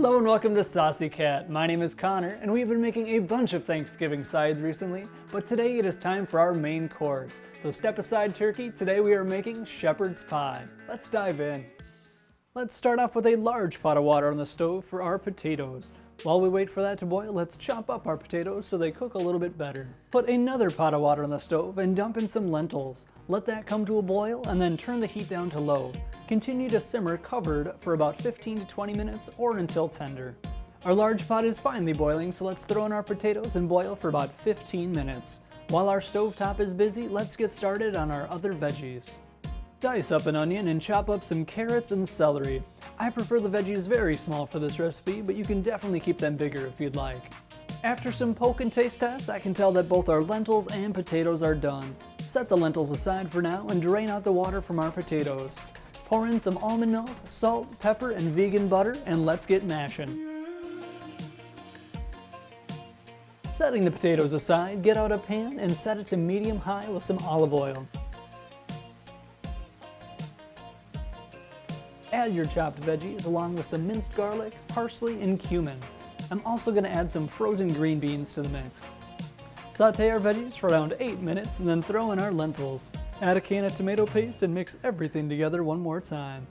Hello and welcome to Saucy Cat. My name is Connor and we've been making a bunch of Thanksgiving sides recently, but today it is time for our main course. So step aside turkey, today we are making shepherd's pie. Let's dive in. Let's start off with a large pot of water on the stove for our potatoes. While we wait for that to boil, let's chop up our potatoes so they cook a little bit better. Put another pot of water on the stove and dump in some lentils. Let that come to a boil and then turn the heat down to low. Continue to simmer covered for about 15 to 20 minutes or until tender. Our large pot is finally boiling, so let's throw in our potatoes and boil for about 15 minutes. While our stovetop is busy, let's get started on our other veggies. Dice up an onion and chop up some carrots and celery. I prefer the veggies very small for this recipe, but you can definitely keep them bigger if you'd like. After some poke and taste tests, I can tell that both our lentils and potatoes are done. Set the lentils aside for now and drain out the water from our potatoes. Pour in some almond milk, salt, pepper, and vegan butter, and let's get mashing. Setting the potatoes aside, get out a pan and set it to medium-high with some olive oil. Add your chopped veggies along with some minced garlic, parsley, and cumin. I'm also going to add some frozen green beans to the mix. Saute our veggies for around 8 minutes and then throw in our lentils. Add a can of tomato paste and mix everything together one more time.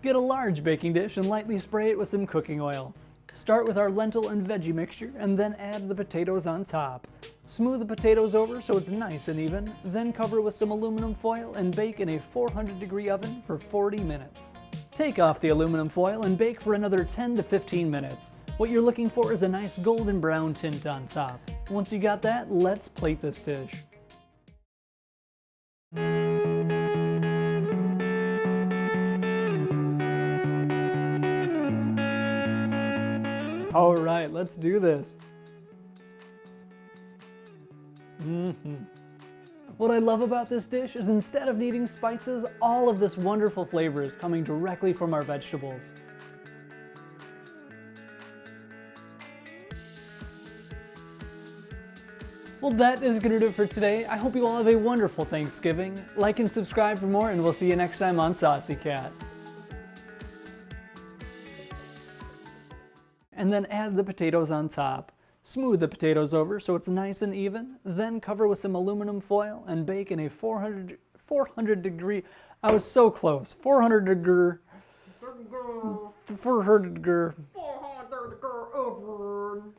Get a large baking dish and lightly spray it with some cooking oil. Start with our lentil and veggie mixture and then add the potatoes on top. Smooth the potatoes over so it's nice and even, then cover with some aluminum foil and bake in a 400-degree oven for 40 minutes. Take off the aluminum foil and bake for another 10 to 15 minutes. What you're looking for is a nice golden brown tint on top. Once you got that, let's plate this dish. All right, let's do this. What I love about this dish is instead of needing spices, all of this wonderful flavor is coming directly from our vegetables. Well, that is going to do it for today. I hope you all have a wonderful Thanksgiving. Like and subscribe for more, and we'll see you next time on Saucy Cat. And then add the potatoes on top. Smooth the potatoes over so it's nice and even, then cover with some aluminum foil and bake in a 400 degree, I was so close, 400 degree oven